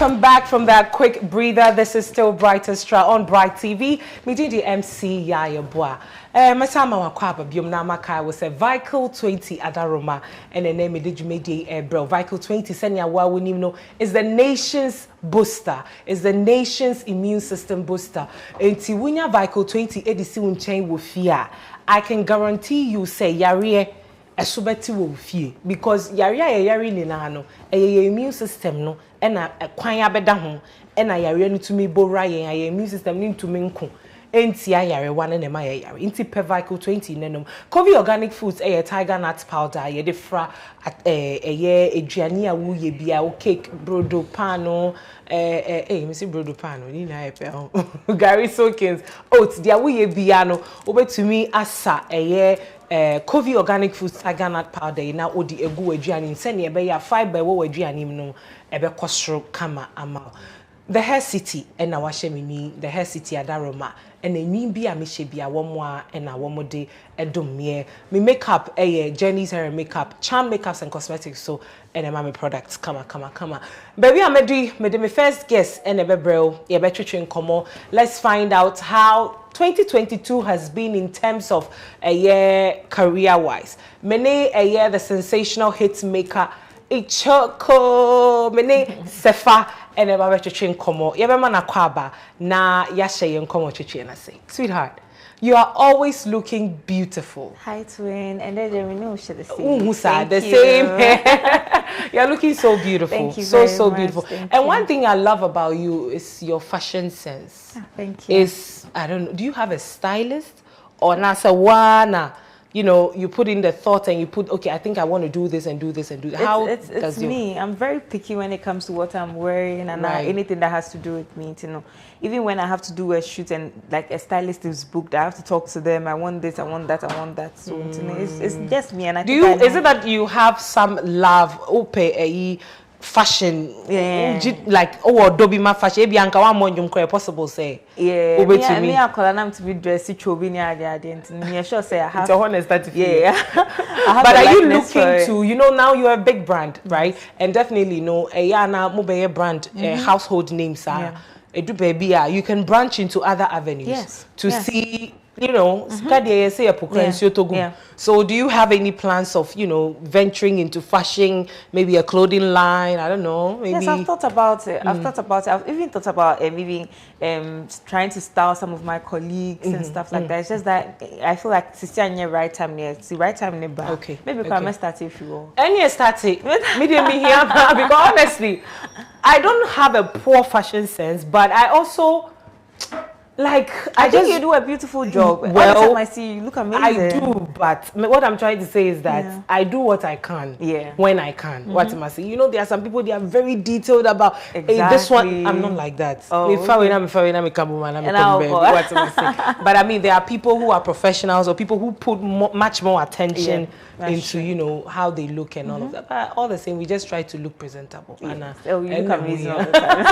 Welcome back from that quick breather. This is still Bryt on Bryt TV. Me the MC Yaya Boa. My time wakwaba biom na maka was a Vehicle 20 Adaroma and the name did you made bro. Vehicle 20 senya wa we know is the nation's booster, is the nation's immune system booster. Enti wunya Vehicle 20 edisi unchain wo fear. I can guarantee you say yare esubeti wo fie because yare ni na no immune system no ena kwan abeda ho ena yare no tumi bora yen immune system ni ntumi nko enti yare wane na ma yare enti per Vehicle 20 nenom coffee organic foods tiger nut powder ye de fra eduane a wo ye bia wo cake brodo pano me see brodo pano ni na e Gary Soakins oats dia wo ye bia no obetumi asa coffee organic foods tiger nut powder na odi egu aduane nse ne ebe ya fiber wo aduane no ebe kosro kama ama the hair city and our shemini the hair city adaroma and a mean be a mishe be a one and a one day edum me makeup Jenny's hair makeup charm makeups and cosmetics so and a mommy products come baby I'm made my first guest and a bebrel yeah better train come let's find out how 2022 has been in terms of a year career wise many a year the sensational hit maker Ichoko mene sefa ene ba betwetwe nkomo ye be ma na kwaba na ya hye nkomo twetwe na say sweetheart you are always looking beautiful. Hi twin and then we know the same the same you're looking so beautiful. Thank you so much. Beautiful. Thank and you. One thing I love about you is your fashion sense. Thank you. Is I don't know, do you have a stylist or nasa wana? You know, you put in the thought and you put, okay, I think I want to do this and do this and do that. How it's me. I'm very picky when it comes to what I'm wearing and anything that has to do with me, you know. Even when I have to do a shoot and like a stylist is booked, I have to talk to them. I want this, I want that, I want that. So you know, it's just me. And I is it that you have some love, fashion, like Dobby ma fashion? Maybe Anka one more possible say. Yeah, me I call them to be dressy chobini and me sure say I have. It's a honest that but are you looking to, you know, now you're a big brand, right? And definitely, you know, a brand, household names are. You can branch into other avenues to see, you know, so do you have any plans of, you know, venturing into fashion, maybe a clothing line? I don't know. Maybe. Yes, I've thought about it. I've even thought about maybe trying to style some of my colleagues and stuff like that. It's just that I feel like it's the right time near. It's the right time near. Okay. Maybe I may start if you will. Any start it. Medium here because honestly, I don't have a poor fashion sense, but I also like I think you do a beautiful job. Well, every time I see you, look amazing. I do, but what I'm trying to say is that I do what I can when I can. What am I saying? You know, there are some people they are very detailed about hey, this one. I'm not like that. But I mean, there are people who are professionals or people who put much more attention into you know how they look and all of that. But all the same, we just try to look presentable. You look amazing all the time.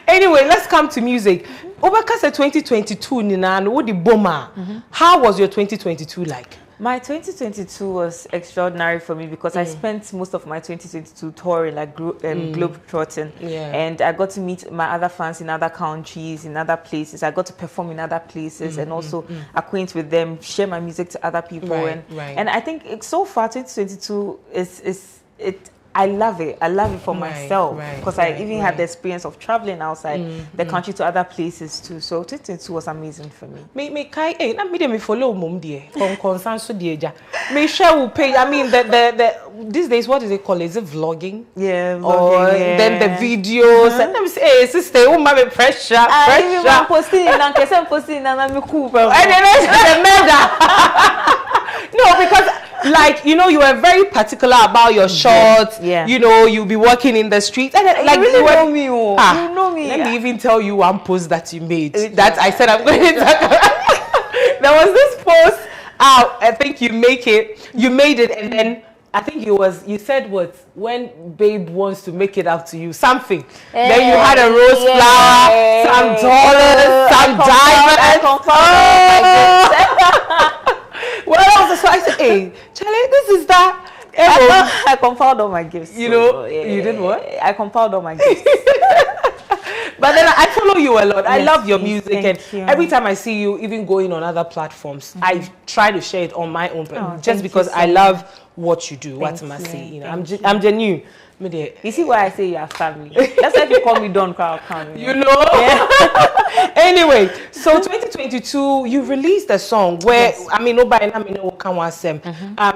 Anyway, let's come to music. Obakase 2022 Nina, what the bomber? How was your 2022 like? My 2022 was extraordinary for me because I spent most of my 2022 touring, like globe trotting, and I got to meet my other fans in other countries, in other places. I got to perform in other places and also acquaint with them, share my music to other people, and I think so far 2022 is I love it. I love it for myself because I even had the experience of traveling outside the country to other places too. So 2022 was amazing for me. Me kai na me follow mom die. Concern so die ja. Me share will pay. I mean the these days what is it called? Is it vlogging? Yeah, vlogging. Or then the videos. And I'm say hey sister, oh my pressure. I'm posting and I'm cool. And no, because like you know you were very particular about your shots. You know you'll be walking in the streets and then, like you really know me. You know me. Let me even tell you one post that you made. That I said I'm going to talk about. There was this post out. I think you made it, and then I think you said what when babe wants to make it up to you something. Then you had a rose flower, some dollars, some diamonds. Well, so I said, hey, Charlie, this is that. I compiled all my gifts. You know, you did what? I compiled all my gifts. But then I follow you a lot. I love your music, and you. every time I see you, even going on other platforms, I try to share it on my own, just because I love what you do. What must say, you know, I'm genuine. You see why I say you are family. That's why if you call me Don Crowd, you know. Yeah. Anyway, so 2022, you released a song where I mean, nobody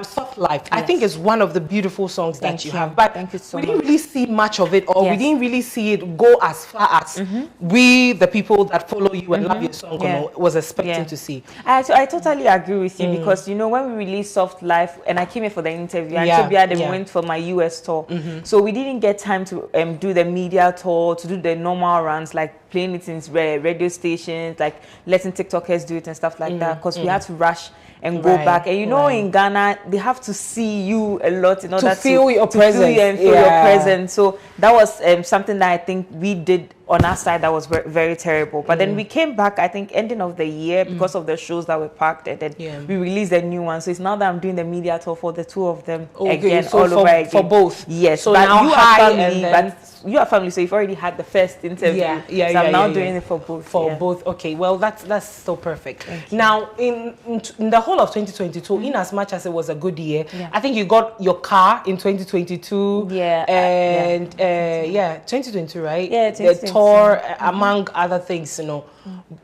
Soft Life. I think it's one of the beautiful songs that you have. But thank you so we didn't really see much of it, or we didn't really see it go as far as we, the people that follow you and love your song, was expecting to see. I totally agree with you because you know when we released Soft Life and I came here for the interview, and Tobia then went for my US tour, so we didn't get time to do the media tour, to do the normal runs like playing it in radio stations, like letting TikTokers do it and stuff like that, because we had to rush and go back. And you know, in Ghana, they have to see you a lot in order to feel your presence. Feel you and feel your presence. So that was something that I think we did on our side that was very, very terrible. But then we came back, I think, ending of the year because of the shows that were packed, and then we released a new one. So it's now that I'm doing the media tour for the two of them again, so all over again. For both. Yes. So but now you are family, but you are family, so you've already had the first interview. So I'm now doing it for both. For both. Okay, well, that's so perfect. Now, in the whole of 2022, in as much as it was a good year, I think you got your car in 2022. And 2022, right? Yeah, 2022. The tour, among other things, you know.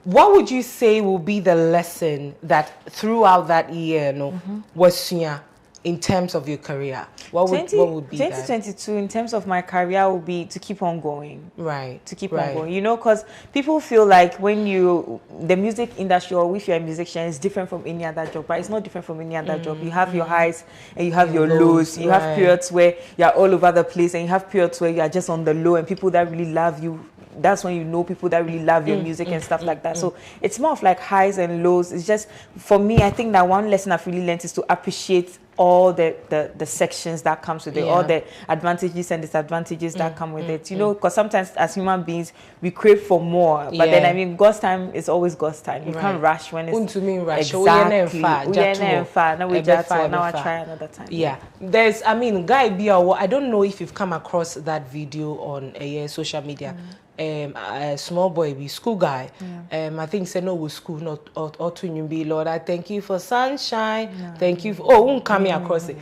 What would you say will be the lesson that throughout that year, you know, was in terms of your career? What would be 2022 in terms of my career will be to keep on going. To keep on going. You know, because people feel like when the music industry, or if you're a musician, is different from any other job, but it's not different from any other job. You have your highs and you have your lows. You have periods where you're all over the place, and you have periods where you're just on the low, and people that really love you, that's when you know people that really love your music and stuff like that. So it's more of like highs and lows. It's just, for me, I think that one lesson I've really learned is to appreciate all the sections that comes with it, all the advantages and disadvantages that come with it. You know, because sometimes as human beings, we crave for more. But then, I mean, God's time is always God's time. You can't rush when it's... Exactly. Now we just now I try another time. There's, I mean, Guy Biawo, I don't know if you've come across that video on social media. A small boy, we school guy. I think say no with school, not or to be Lord. I thank you for sunshine. Thank you for coming across it.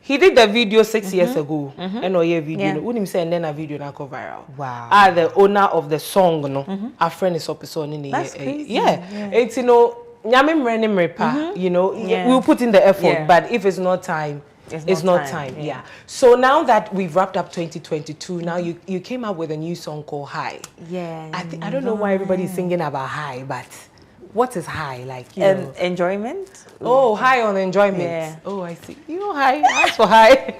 He did the video 6 years ago. And a video. Wouldn't say and then a video now go viral. Wow. The owner of the song, no, our friend is up in the That's crazy. It's, you know, you know, we'll put in the effort, but if it's not time, it's not time. So now that we've wrapped up 2022, now you came up with a new song called High. I don't know why everybody's singing about high, but what is high? Like, you know? Enjoyment. Oh, high on enjoyment. Oh, I see. You know, high for high.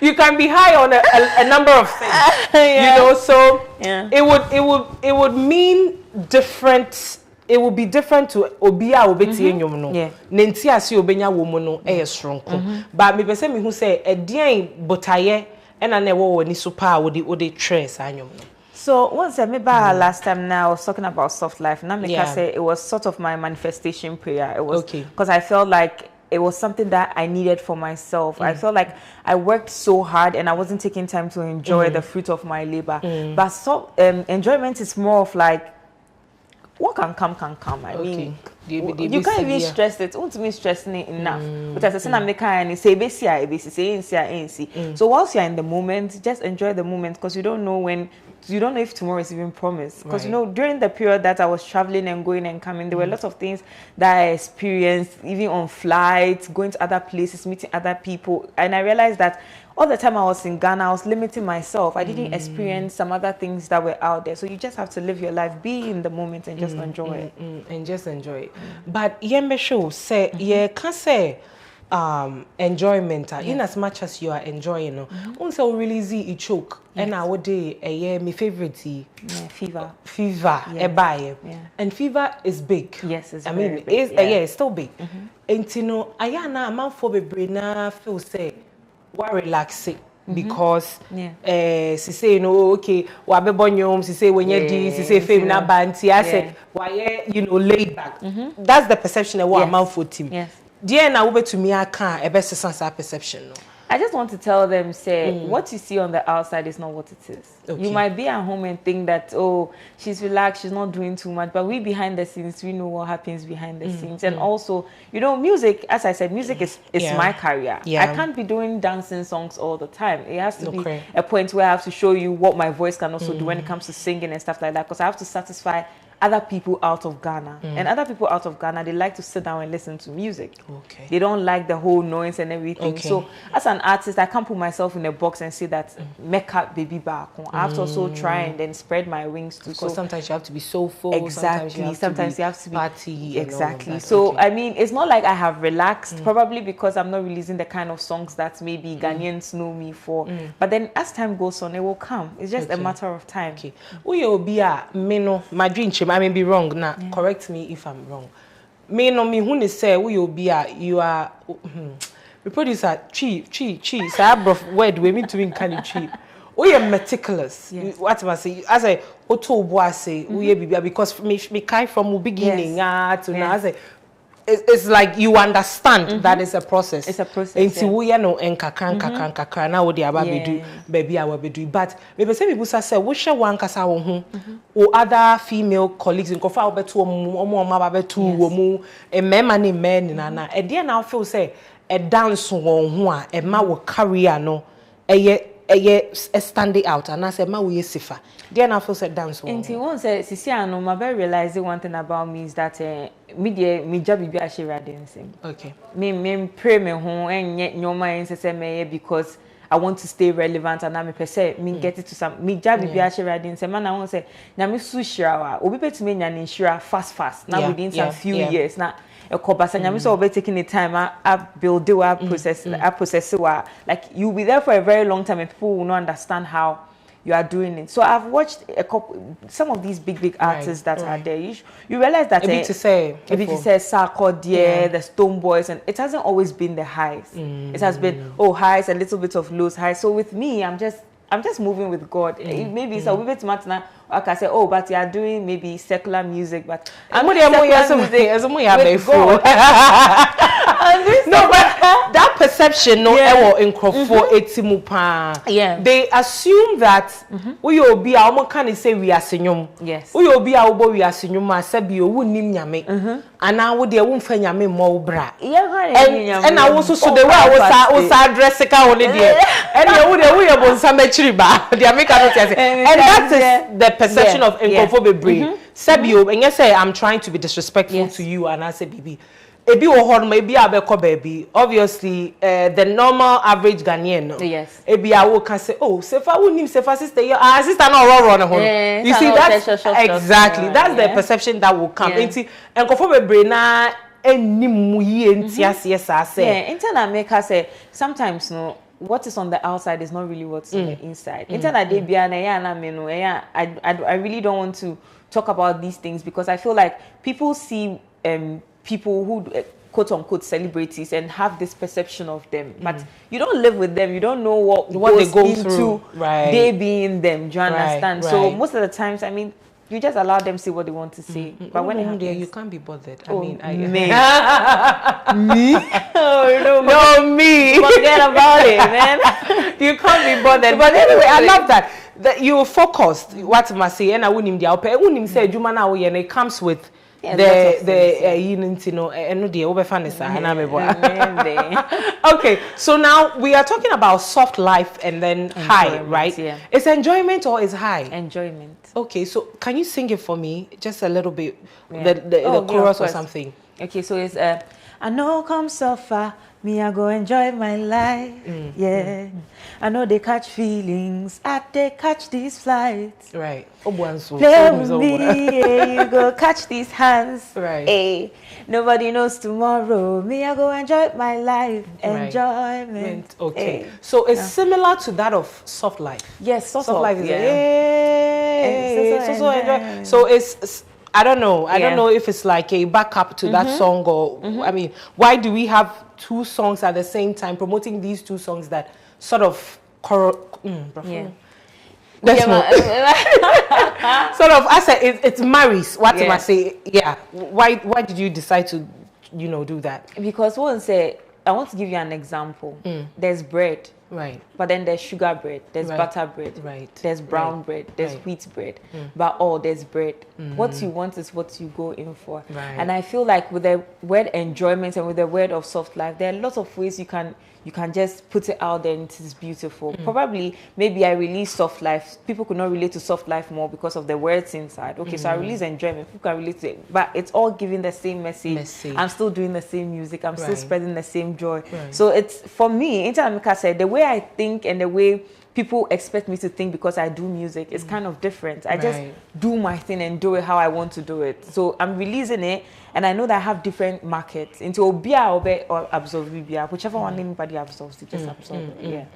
You can be high on a number of things. You know, so it would mean different. It will be different to obia obeti enyom no. Nenti ase obenya wo mu no e yesronko. But me pese me hu say edian botaye e na na wo ni so pa wo de tres anyom no. So once I remember last time now I was talking about Soft Life. Now me say it was sort of my manifestation prayer. It was because I felt like it was something that I needed for myself. I felt like I worked so hard and I wasn't taking time to enjoy the fruit of my labor. But enjoyment is more of like what can come. I mean, you can't even stress it. Won't be stressing it enough. But as I said, I'm making say So whilst you're in the moment, just enjoy the moment because you don't know when. You don't know if tomorrow is even promised. Because, you know, during the period that I was traveling and going and coming, there were lots of things that I experienced, even on flights, going to other places, meeting other people. And I realized that all the time I was in Ghana, I was limiting myself. I didn't experience some other things that were out there. So you just have to live your life, be in the moment and just enjoy it. And just enjoy it. But Yembe show, say, can't say, enjoyment in as much as you are enjoying also release it choke and I would day my favorite fever and fever is big. It's I mean big. It's still big and you know I am man for be na feel say what relaxing because she say no okay wa be bonyom she say when you do she say fame na banti I said why you know laid back that's the perception of what man for team. Dear na ube to me I can't a best sense perception no. I just want to tell them, say, what you see on the outside is not what it is. Okay. You might be at home and think that, oh, she's relaxed, she's not doing too much. But we behind the scenes, we know what happens behind the scenes. And also, you know, music, as I said, music is my career. I can't be doing dancing songs all the time. It has to be a point where I have to show you what my voice can also do when it comes to singing and stuff like that. Because I have to satisfy other people out of Ghana. And other people out of Ghana, they like to sit down and listen to music. Okay. They don't like the whole noise and everything. Okay. So as an artist, I can't put myself in a box and say that make up baby back. I have to also try and then spread my wings too. Because sometimes you have to be soulful. Exactly. Sometimes you have to be party. Exactly. So I mean, it's not like I have relaxed, probably because I'm not releasing the kind of songs that maybe Ghanaians know me for. But then as time goes on, it will come. It's just a matter of time. Okay. We will be a meno my dream. I may be wrong now. Correct me if I'm wrong. Me no me who say we will be a you are we producer cheap. So I brought word we mean to mean kind of cheap. We are meticulous. Yes. What I say as I auto boy say we be because me kai from the beginning to now I say it's like you understand that it's a process. It's a process. Until we are no kakran now what they about do baby I will be do. But maybe some people say we share one kasa or other female colleagues in kofa obeto omo mama beto omo e mema ni men na e dey now feel say a dance won ho a e ma wo career no a standing out and I said ma we sifa dey now feel say dance won. Until one say sisi ano ma be realize one thing about me is that me job be a share dancing. Okay. Me pray me ho enye nyoma ensese me because I want to stay relevant and I'm per se me get it to some me job be a share dancing man I want say na me su shira obi betime nya ni shira fast now within some few years now a cobasa nya me so be taking the time I build do I process like you'll be there for a very long time and people will not understand how you are doing it. So I've watched some of these big artists that are there. You realize that if you say Sarkodie, the Stone Boys, and it hasn't always been the highs. It has been highs, a little bit of lows, highs. So with me, I'm just moving with God. Maybe it's a wee bit much now. I can say, but you are doing maybe secular music, but I'm with God. No, but that perception, no, in they assume that we will be our can say we are senyum. Yes. We will be our boy, we are senyum, sabi you wouldn't name yame. And now would there won't find yame more bra. And I also so the way I was addressing only there. And we are some metriba. And that is the perception of inconformable. Sabio, and yes, I'm trying to be disrespectful to you, and I say, baby. Ebi wohon maybe abeko baby. Obviously, the normal average Ghanaian. Yes. Ebi awo can say, oh, sefa unim sefa sister, your sister no run home. You see that's exactly that's the perception that will come. Enti enkofo bebre na enimu yi enti ase say. Yeah, internet make her say sometimes no. What is on the outside is not really what's on the inside. Internet dey bia na ya na me no. I really don't want to talk about these things because I feel like people see people who quote unquote celebrities and have this perception of them, but you don't live with them, you don't know what they go into through. They being them. Do you understand? So most of the times, I mean, you just allow them to say what they want to say. But when it happens, you can't be bothered. Me. No, me. Forget about it, man. You can't be bothered. But anyway, I love that you focused. What am I saying? And I wouldn't say Juma now, and it comes with. Okay, so now we are talking about soft life and then high, right? Yeah. It's enjoyment or is high? Enjoyment. Okay, so can you sing it for me? Just a little bit, the chorus or something. Okay, so it's I know come so far, me I go enjoy my life. I know they catch feelings, they catch these flights. Right. Play with me, you go catch these hands. Right. Nobody knows tomorrow. Me I go enjoy my life. Enjoyment. Okay. So it's similar to that of soft life. Yes, soft life is so it's I don't know. I don't know if it's like a backup to that song or I mean, why do we have two songs at the same time promoting these two songs that sort of That's sort of I said it marries. What am I say? Yeah. Why did you decide to do that? Because one say I want to give you an example. There's bread. Right. But then there's sugar bread, there's butter bread, there's brown bread, there's wheat bread, but there's bread. What you want is what you go in for. And I feel like with the word enjoyment and with the word of soft life, there are lots of ways you can just put it out there and it is beautiful. Probably, maybe I release soft life. People could not relate to soft life more because of the words inside. Okay, so I release enjoyment. People can relate to it, but it's all giving the same message. I'm still doing the same music. I'm still spreading the same joy. So it's, for me, Amika said, the way I think and the way people expect me to think because I do music is kind of different. I just do my thing and do it how I want to do it. So I'm releasing it, and I know that I have different markets. Into Obia or absorb Bibia, whichever one anybody absorbs, it just absorb it.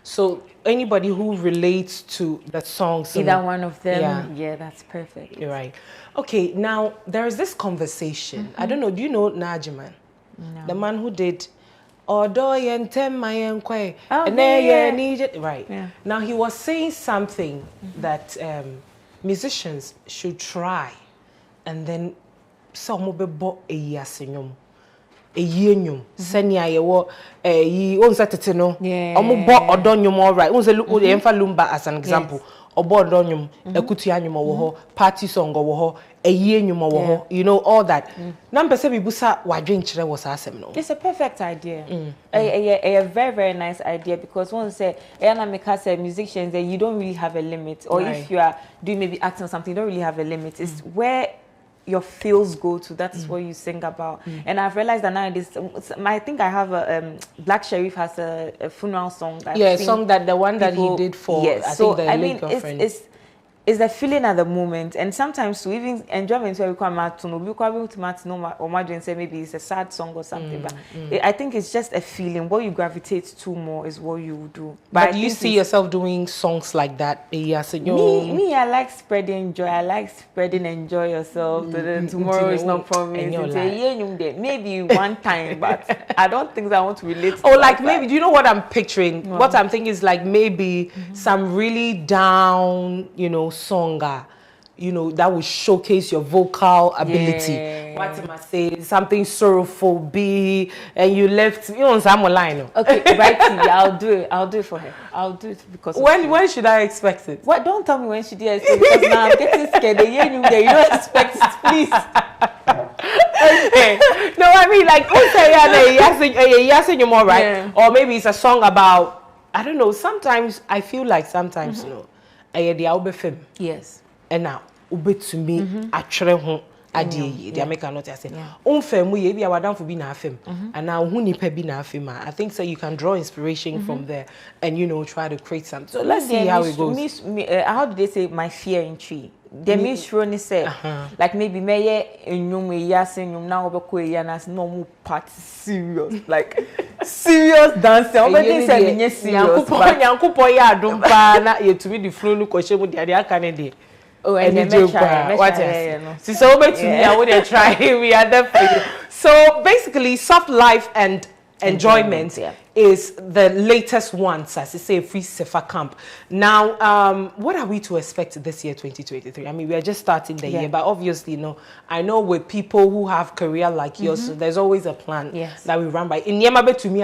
So anybody who relates to the songs, either one of them, yeah, that's perfect. You're right. Okay, now there is this conversation. I don't know. Do you know Najiman? No. The man who did right. Yeah. Now he was saying something that musicians should try, and then some will be a yasenyum. A yenyum, senia yewo yi onza teteno omo bo odonyum all right onza lu emfa lumba as an example obo odonyum ekutu anyum wo ho party song wo ho eyenyum wo ho, you know, all that. Number say bibusa wadwen kire was asem no. It's a perfect idea. A very, very nice idea, because one say Meka said musicians that you don't really have a limit, or if you are doing maybe acting or something, you don't really have a limit. It's where your feels go to, that's what you sing about. And I've realized that nowadays, I think I have a Black Sheriff has a funeral song that song that the one that he did for I think the late girlfriend. It's the feeling at the moment, and sometimes to even enjoyment where we come out to know or imagine say maybe it's a sad song or something, but I think it's just a feeling. What you gravitate to more is what you do. But you see yourself doing songs like that? Me, I like spreading joy. I like spreading enjoy yourself. Tomorrow is not promised. Maybe one time, but I don't think that I want to relate to like maybe, do you know what I'm picturing? What I'm thinking is like maybe some really down, you know, songer, you know, that will showcase your vocal ability. What am I say? Something sorrowful, and you left, you know, some line. Okay, right. I'll do it. I'll do it for her. I'll do it because. When should I expect it? What? Don't tell me when should I expect it, because now I'm getting scared. You don't expect it, please. Okay. No, I mean like, right? Or maybe it's a song about, I don't know. Sometimes I feel like you know. Yes. And now, to me, actually, adie the American not say. Unfemu ye bi awadan for be na afem. And now who nipa bi na afem. I think so you can draw inspiration from there and, you know, try to create something. So let's see how it goes. How do they say my fear in tree? The Miss Ronnie said, like maybe may enyum yasenyum now obeko yanas no mu part serious, like serious dancing. Obedi say menye serious. Yankopon ya adom pa na yetumi di flow no kwahye mu de aka ne de. Oh, and then try. So over to me, I would try. We are there for you. So basically, soft life and enjoyment is the latest ones, as I say, S3FA camp. Now, what are we to expect this year, 2023? I mean, we are just starting the year, but obviously, you know, I know with people who have career like yours, so there's always a plan that we run by. In Yemabe to me,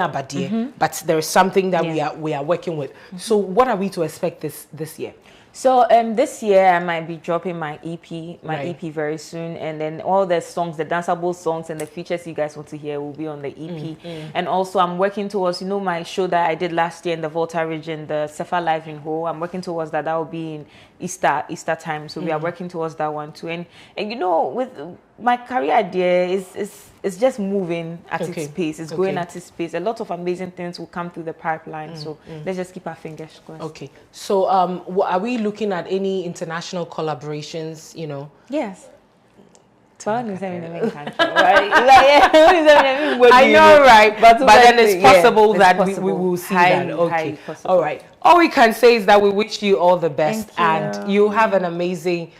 but there is something that we are working with. So, what are we to expect this year? So this year I might be dropping my EP very soon, and then all the songs, the danceable songs and the features you guys want to hear will be on the EP. And also I'm working towards, you know, my show that I did last year in the Volta region, the S3FA Live in Ho. I'm working towards that. That will be in Easter time. So we are working towards that one too. And you know, with my career idea is just moving at its pace. It's going at its pace. A lot of amazing things will come through the pipeline. So let's just keep our fingers crossed. Okay. So are we looking at any international collaborations, you know? Yes. I know, right? But then it's possible that we will see that. Okay. All right. All we can say is that we wish you all the best, and you have an amazing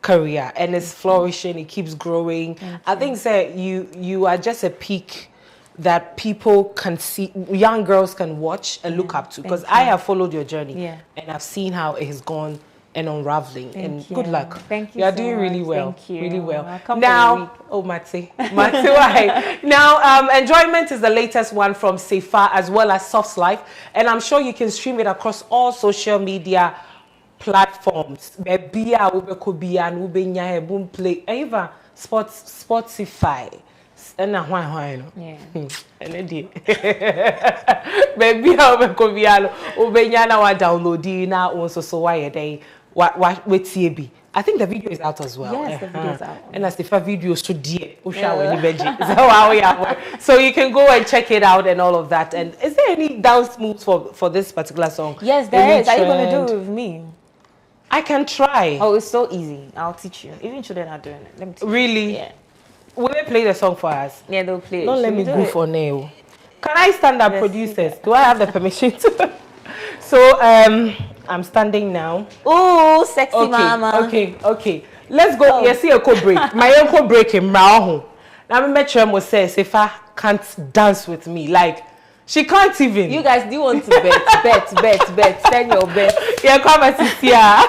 career, and it's flourishing. It keeps growing. I think that you are just a peak that people can see, young girls can watch and look up to, because I have followed your journey and I've seen how it has gone and unraveling. Thank you. Good luck. Thank you. You are so doing much. really well. Thank you. Really well. I'll come Now, oh, Mate, why? Now, Enjoyment is the latest one from S3FA as well as Soft Life, and I'm sure you can stream it across all social media platforms. Baby, I will be and will be boom play. Eva Spotify. And now why no? Yeah. Baby, I will be able to download na also so why day what TB. I think the video is out as well. Yes, the video is out. And as the video so dear, so you can go and check it out and all of that. And is there any dance moves for this particular song? Yes, there is. Are you going to do it with me? I can try. Oh, it's so easy. I'll teach you. Even children are doing it. Let me teach you. Really? Yeah. Will they play the song for us? Yeah, they'll play it. Don't let me go for nail. Can I stand up, producers? Do I have the permission to? So, I'm standing now. Oh, sexy mama. Okay. Let's go. You see a co-break. My uncle breaking now. Now, me make sure I say S3FA can't dance with me. Like, she can't even. You guys, do you want to bet? Bet. Send your bet. Yeah, come and see here.